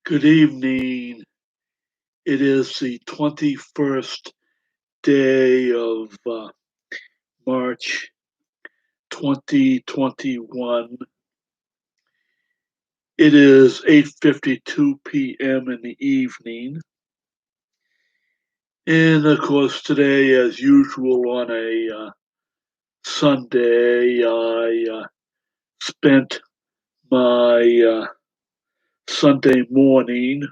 Good evening. It is the 21st day of March 2021. It is 8:52 p.m. in the evening. And of course, today, as usual, on a Sunday, I spent my Sunday morning,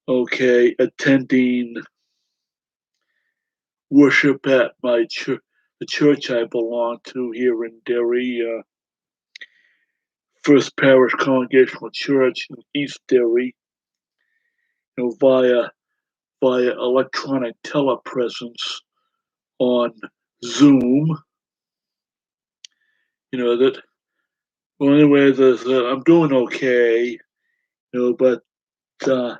attending worship at my church, the church I belong to here in Derry, First Parish Congregational Church in East Derry, via electronic telepresence on Zoom. That well, anyway, I'm doing okay, but uh,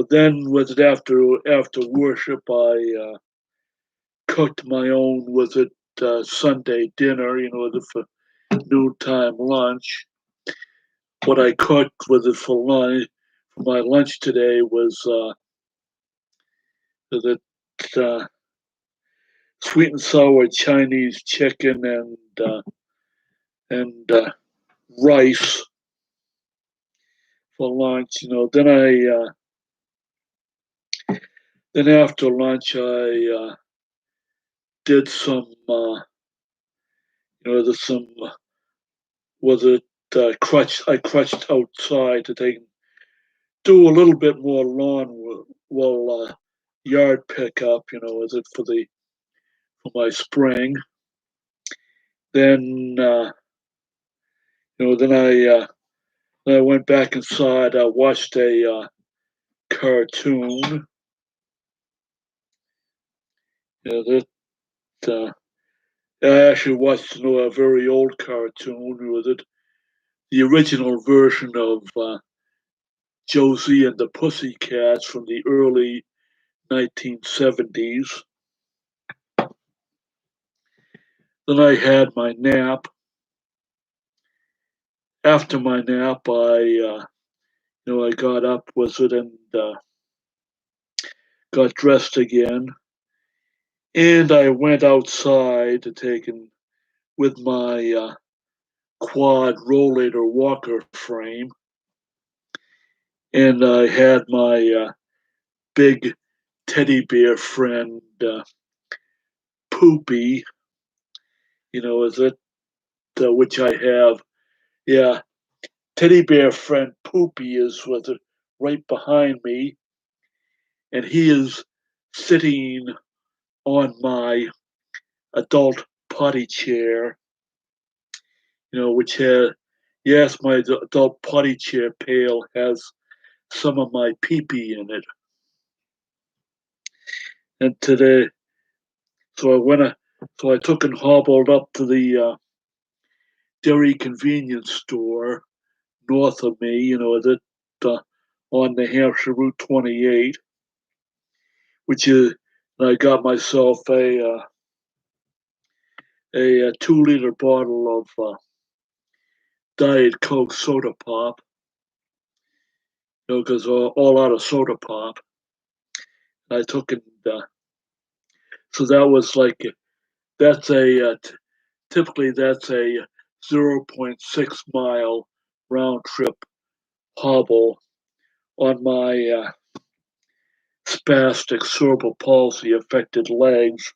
then was it after worship, I cooked my own Sunday dinner, for noontime lunch. What I cooked for lunch for my lunch today was the sweet and sour Chinese chicken and rice for lunch. Then after lunch I did some there's some was it I crutched outside to do a little bit more yard pickup. For my spring. Then then I went back inside. I watched a cartoon. That I actually watched a very old cartoon. The original version of Josie and the Pussycats from the early 1970s. Then I had my nap. After my nap, I got up and got dressed again, and I went outside with my quad rollator walker frame, and I had my big teddy bear friend Poopy, which I have. Yeah, teddy bear friend Poopy is right behind me, and he is sitting on my adult potty chair, which has, yes, my adult potty chair pail has some of my pee-pee in it. And today, so I took and hobbled up to the Derry convenience store north of me, on the Hampshire Route 28, which is, I got myself a 2-liter bottle of Diet Coke soda pop, because all out of soda pop. I took it, so that was that's typically that's a 0.6 mile round trip hobble on my spastic cerebral palsy affected legs.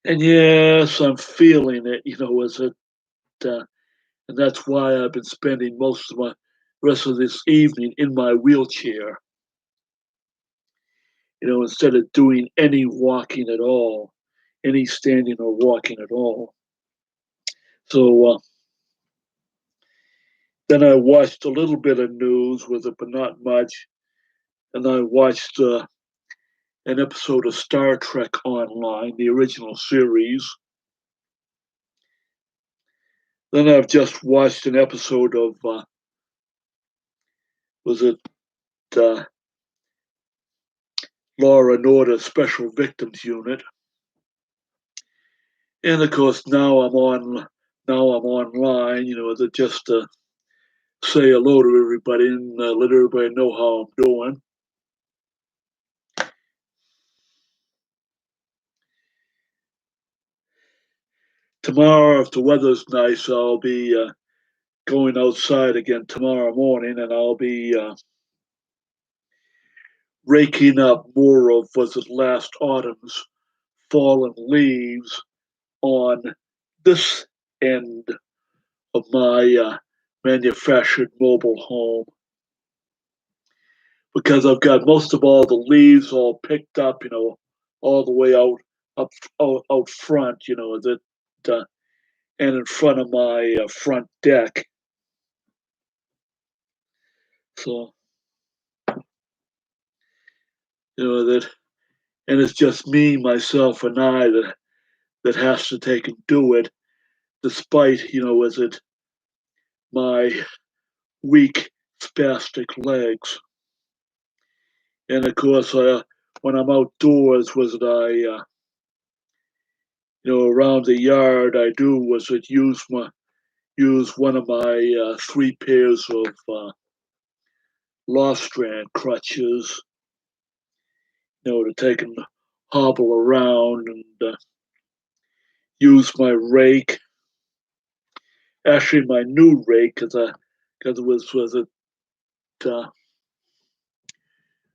And yes, I'm feeling it, and that's why I've been spending most of my rest of this evening in my wheelchair, instead of doing any walking at all, any standing or walking at all. So then I watched a little bit of news with it, but not much. And I watched an episode of Star Trek Online, the original series. Then I've just watched an episode of uh, Law and Order Special Victims Unit. And of course, now now I'm online, just to say hello to everybody and let everybody know how I'm doing. Tomorrow, if the weather's nice, I'll be going outside again tomorrow morning, and I'll be raking up more of was it last autumn's fallen leaves on this end of my manufactured mobile home because I've got most of all the leaves all picked up, all the way out front, that and in front of my front deck. So that, and it's just me, myself, and I that has to take and do it, despite is it my weak spastic legs. And of course, when I'm outdoors, around the yard, I do use one of my 3 pairs of lost strand crutches, to take and hobble around and use my rake. Actually, my new rake, because it was it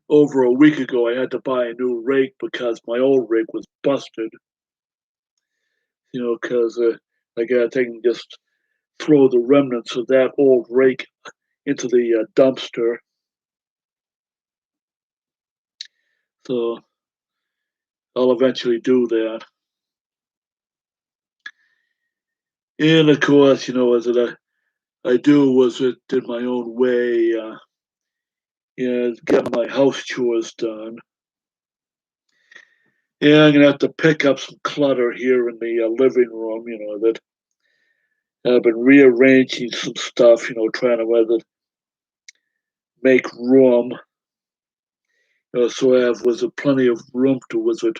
over a week ago. I had to buy a new rake because my old rake was busted. Because I gotta take and just throw the remnants of that old rake into the dumpster. So I'll eventually do that. And of course, as I do was it in my own way, get my house chores done. Yeah, I'm gonna have to pick up some clutter here in the living room. That I've been rearranging some stuff. Trying to make room. So I have plenty of room to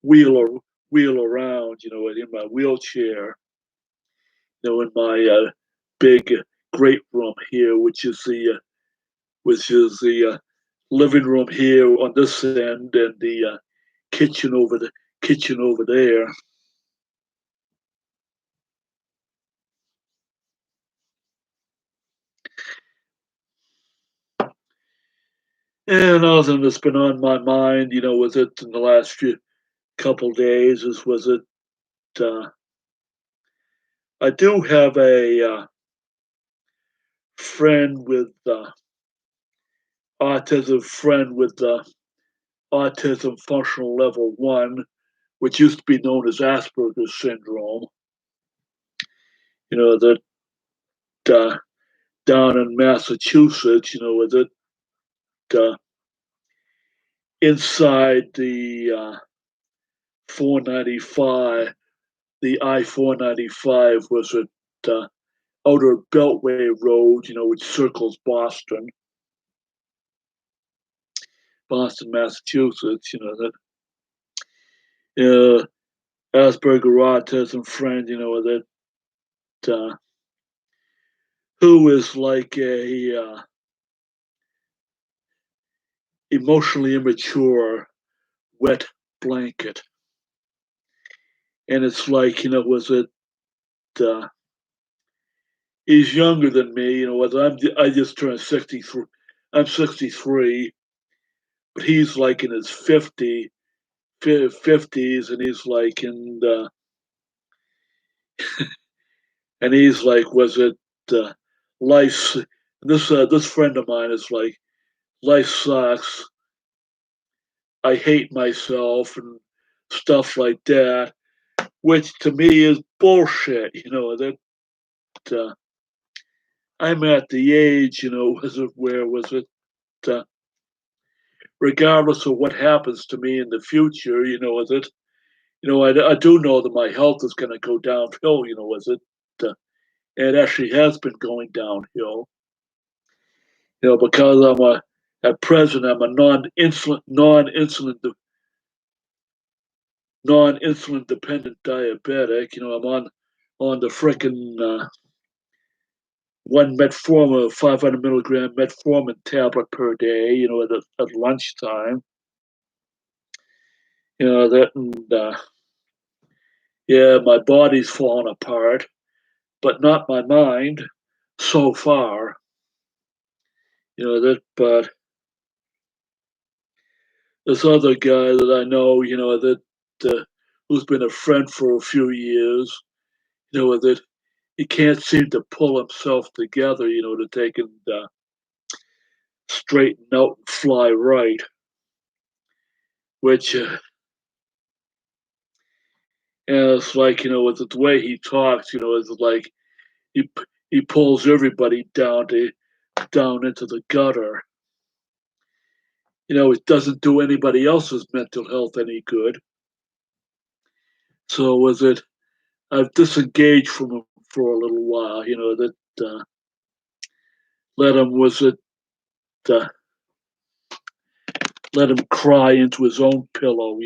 wheel or wheel around. In my wheelchair. In my big great room here, which is the living room here on this end and the kitchen over there. And another thing that's been on my mind, was it in the last few couple days, was it I do have a friend with friend with autism functional level 1, which used to be known as Asperger's syndrome. That down in Massachusetts, with it inside the 495, the I-495 was at Outer Beltway Road, which circles Boston, Massachusetts. That Asperger autism friend, that who is like a emotionally immature wet blanket. And it's like, was it he's younger than me, I just turned 63. I'm 63, but he's like in his 50s, and he's like in and he's like, was it life? This friend of mine is like, life sucks. I hate myself and stuff like that, which to me is bullshit. That I'm at the age, was it regardless of what happens to me in the future, was it I do know that my health is going to go downhill. Was it it actually has been going downhill. Because at present I'm a non-insulin dependent diabetic. I'm on the frickin' one metformin, 500 milligram metformin tablet per day, at lunchtime. That, and yeah, my body's falling apart, but not my mind so far. But this other guy that I know, who's been a friend for a few years, that he can't seem to pull himself together, to take and straighten out and fly right, which it's like, with the way he talks, it's like he he pulls everybody down into the gutter. It doesn't do anybody else's mental health any good. So I've disengaged from him for a little while. That let him uh, let him cry into his own pillow.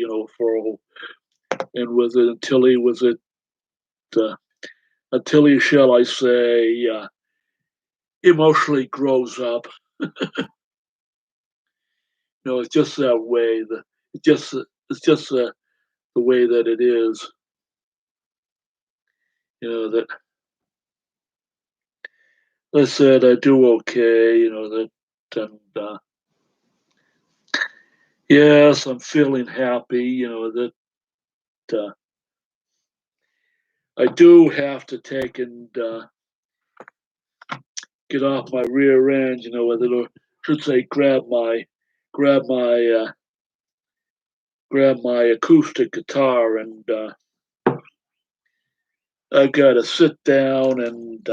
And was it uh, until he, shall I say, emotionally grows up. It's just that way. It's just the way that it is. That I said I do okay. That and yes, I'm feeling happy. That uh, I do have to take and get off my rear end. Whether should say grab my grab my acoustic guitar, and I've got to sit down and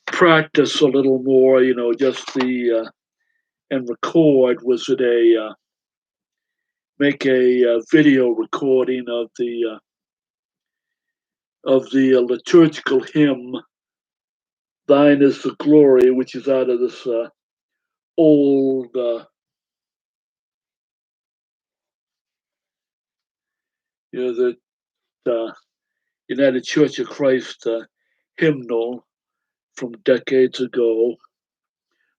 practice a little more. Just the and record. Was it a make a video recording of the liturgical hymn "Thine is the Glory," which is out of this old the United Church of Christ hymnal from decades ago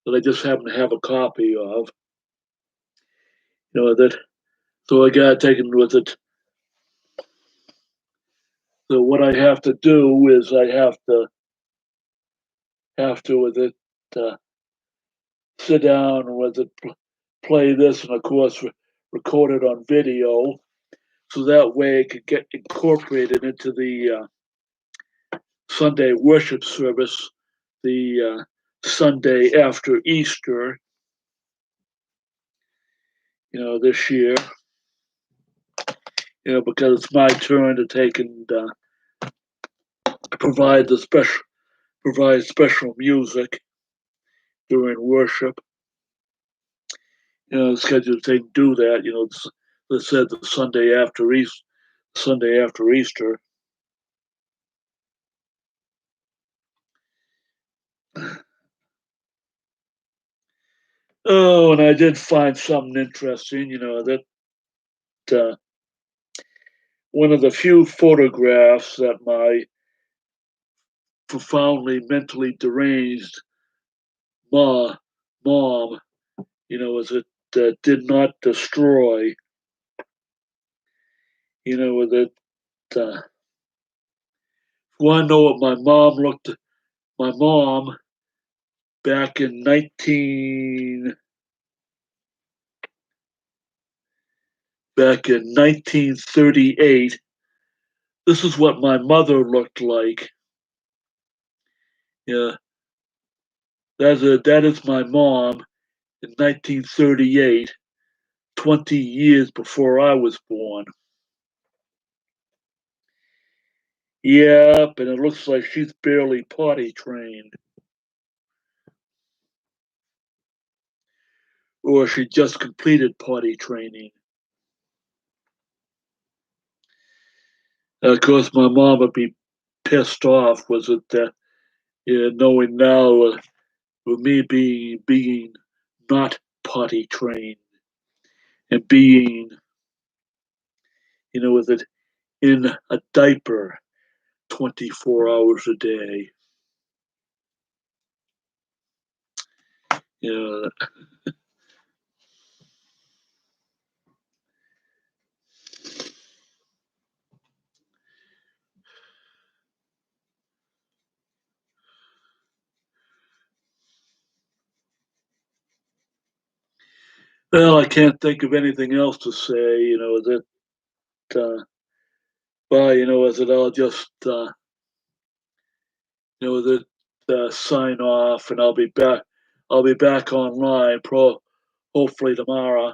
that I just happen to have a copy of. That so I got taken with it. So what I have to do is I have to with it sit down with it, play this, and of course record it on video, so that way it could get incorporated into the Sunday worship service, the Sunday after Easter, this year. Because it's my turn to take and provide special music during worship. Scheduled to do that. They said the Sunday after Easter. Oh, and I did find something interesting. That one of the few photographs that my profoundly mentally deranged mom, was it did not destroy. That want to know what my mom back in 1938. This is what my mother looked like. Yeah, that is my mom in 1938, 20 years before I was born. Yep, and it looks like she's barely potty trained. Or she just completed potty training. Of course, my mom would be pissed off. Was it that, knowing now with me being not potty trained and being, with it in a diaper 24 hours a day. You know, well, I can't think of anything else to say. Well, is it I'll just, that sign off, and I'll be back. I'll be back online, hopefully tomorrow.